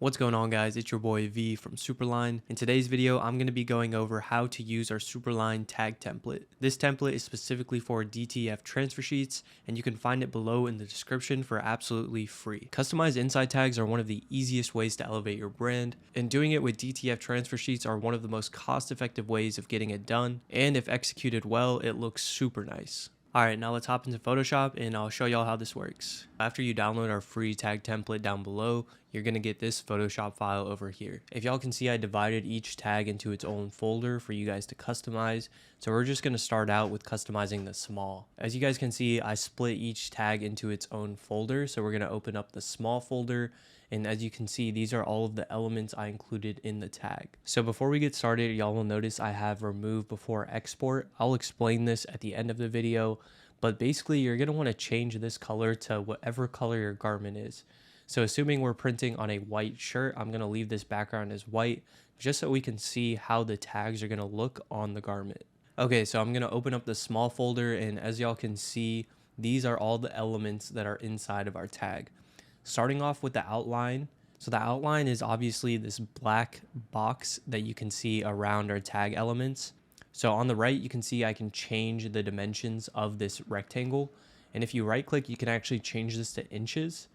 What's going on, guys? It's your boy V from Superline. In today's video, I'm going to be going over how to use our Superline tag template. This template is specifically for DTF transfer sheets, and you can find it below in the description for absolutely free. Customized inside tags are one of the easiest ways to elevate your brand, and doing it with DTF transfer sheets are one of the most cost-effective ways of getting it done, and if executed well, it looks super nice. Alright, now let's hop into Photoshop and I'll show y'all how this works. After you download our free tag template down below, you're going to get this Photoshop file over here. If y'all can see, I divided each tag into its own folder for you guys to customize. So we're just going to start out with customizing the small. As you guys can see, I split each tag into its own folder. So we're going to open up the small folder. And as you can see, these are all of the elements I included in the tag. So before we get started, y'all will notice I have remove before export. I'll explain this at the end of the video, but basically you're going to want to change this color to whatever color your garment is. So assuming we're printing on a white shirt, I'm going to leave this background as white just so we can see how the tags are going to look on the garment. Okay, so I'm going to open up the small folder, and as y'all can see, these are all the elements that are inside of our tag. Starting off with the outline. So the outline is obviously this black box that you can see around our tag elements. So on the right, you can see I can change the dimensions of this rectangle. And if you right click, you can actually change this to inches.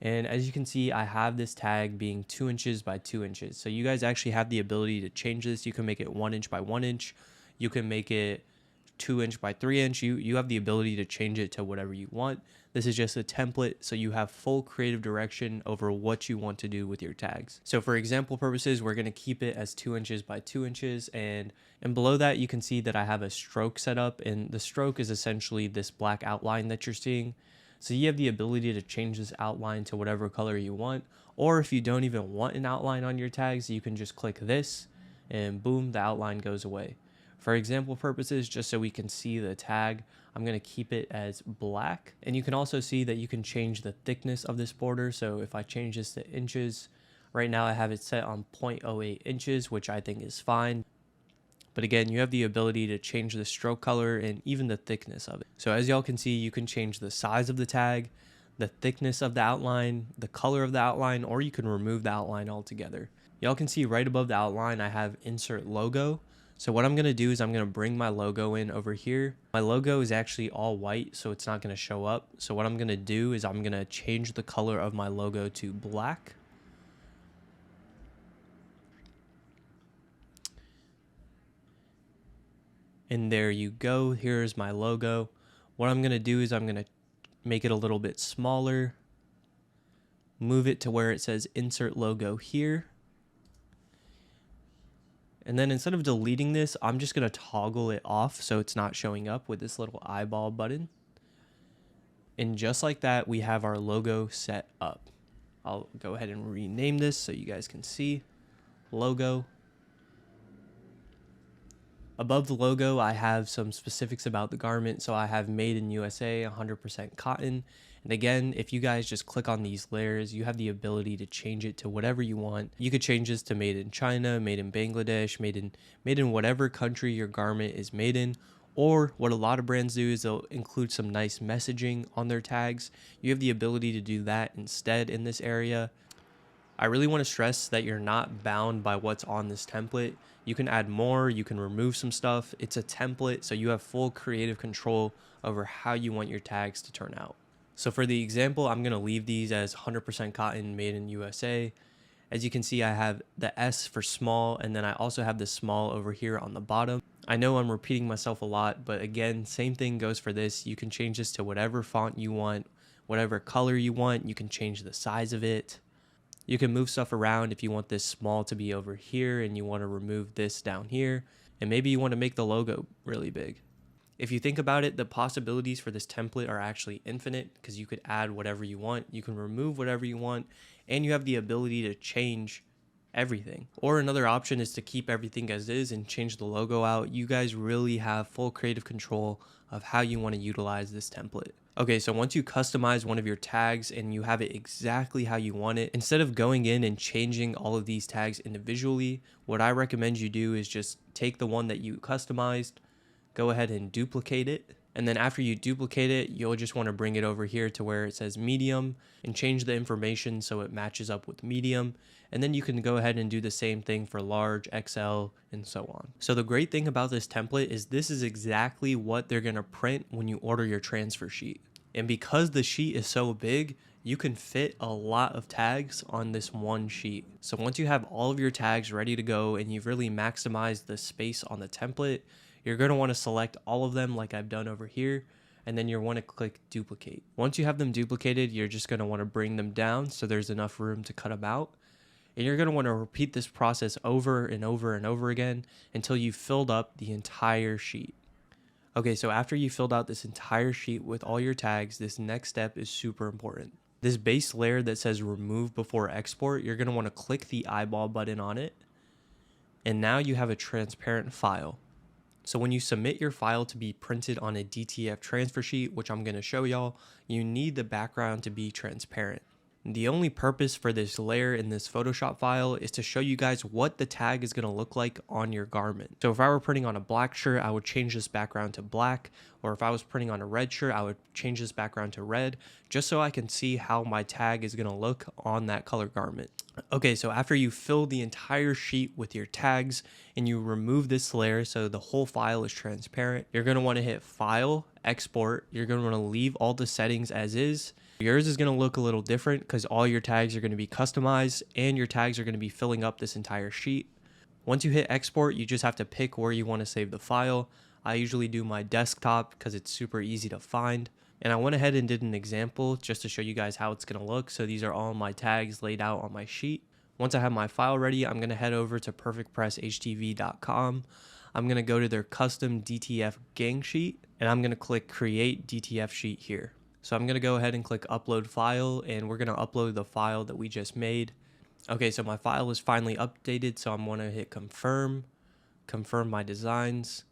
And as you can see, I have this tag being 2 inches by 2 inches. So you guys actually have the ability to change this. You can make it 1 inch by 1 inch. You can make it 2 inch by 3 inch. You have the ability to change it to whatever you want. This is just a template, so you have full creative direction over what you want to do with your tags. So for example purposes, we're going to keep it as 2 inches by 2 inches, and below that you can see that I have a stroke set up, and the stroke is essentially this black outline that you're seeing. So you have the ability to change this outline to whatever color you want, or if you don't even want an outline on your tags, you can just click this and boom, the outline goes away. For example purposes, just so we can see the tag, I'm going to keep it as black. And you can also see that you can change the thickness of this border. So if I change this to inches, right now I have it set on 0.08 inches, which I think is fine. But again, you have the ability to change the stroke color and even the thickness of it. So as y'all can see, you can change the size of the tag, the thickness of the outline, the color of the outline, or you can remove the outline altogether. Y'all can see right above the outline, I have insert logo. So what I'm going to do is I'm going to bring my logo in over here. My logo is actually all white, so it's not going to show up. So what I'm going to do is I'm going to change the color of my logo to black. And there you go. Here's my logo. What I'm going to do is I'm going to make it a little bit smaller. Move it to where it says insert logo here. And then instead of deleting this, I'm just going to toggle it off so it's not showing up with this little eyeball button. And just like that, we have our logo set up. I'll go ahead and rename this so you guys can see. Logo. Above the logo, I have some specifics about the garment. So I have made in USA, 100% cotton. And again, if you guys just click on these layers, you have the ability to change it to whatever you want. You could change this to made in China, made in Bangladesh, made in whatever country your garment is made in. Or what a lot of brands do is they'll include some nice messaging on their tags. You have the ability to do that instead in this area. I really want to stress that you're not bound by what's on this template. You can add more, you can remove some stuff. It's a template, so you have full creative control over how you want your tags to turn out. So for the example, I'm going to leave these as 100% cotton made in USA. As you can see, I have the S for small, and then I also have the small over here on the bottom. I know I'm repeating myself a lot, but again, same thing goes for this. You can change this to whatever font you want, whatever color you want. You can change the size of it. You can move stuff around if you want this small to be over here and you want to remove this down here. And maybe you want to make the logo really big. If you think about it, the possibilities for this template are actually infinite because you could add whatever you want, you can remove whatever you want, and you have the ability to change everything. Or another option is to keep everything as is and change the logo out. You guys really have full creative control of how you want to utilize this template. Okay, so once you customize one of your tags and you have it exactly how you want it, instead of going in and changing all of these tags individually, what I recommend you do is just take the one that you customized, go ahead and duplicate it, And then after you duplicate it, you'll just want to bring it over here to where it says medium and change the information so it matches up with medium. And then you can go ahead and do the same thing for large, XL, and so on. So the great thing about this template is this is exactly what they're going to print when you order your transfer sheet. And because the sheet is so big, you can fit a lot of tags on this one sheet. So once you have all of your tags ready to go and you've really maximized the space on the template, you're going to want to select all of them like I've done over here, and then you'll want to click duplicate. Once you have them duplicated, you're just going to want to bring them down so there's enough room to cut them out. And you're going to want to repeat this process over and over and over again until you've filled up the entire sheet. Okay, so after you filled out this entire sheet with all your tags, this next step is super important. This base layer that says remove before export, you're going to want to click the eyeball button on it. And now you have a transparent file. So when you submit your file to be printed on a DTF transfer sheet, which I'm going to show y'all, you need the background to be transparent. The only purpose for this layer in this Photoshop file is to show you guys what the tag is going to look like on your garment. So if I were printing on a black shirt, I would change this background to black, or if I was printing on a red shirt, I would change this background to red, just so I can see how my tag is going to look on that color garment. Okay, so after you fill the entire sheet with your tags and you remove this layer so the whole file is transparent, you're going to want to hit File, Export. You're going to want to leave all the settings as is. Yours is going to look a little different because all your tags are going to be customized and your tags are going to be filling up this entire sheet. Once you hit export, you just have to pick where you want to save the file. I usually do my desktop because it's super easy to find. And I went ahead and did an example just to show you guys how it's going to look. So these are all my tags laid out on my sheet. Once I have my file ready, I'm going to head over to perfectpresshtv.com. I'm going to go to their custom DTF gang sheet and I'm going to click create DTF sheet here. So I'm going to go ahead and click upload file and we're going to upload the file that we just made. Okay, so my file is finally updated, so I'm going to hit confirm my designs.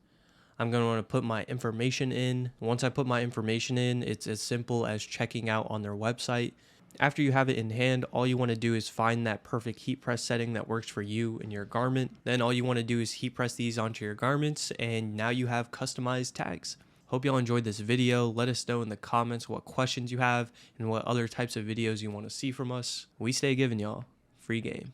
I'm going to want to put my information in. Once I put my information in, it's as simple as checking out on their website. After you have it in hand, all you want to do is find that perfect heat press setting that works for you and your garment. Then all you want to do is heat press these onto your garments and now you have customized tags. Hope y'all enjoyed this video. Let us know in the comments what questions you have and what other types of videos you want to see from us. We stay giving y'all free game.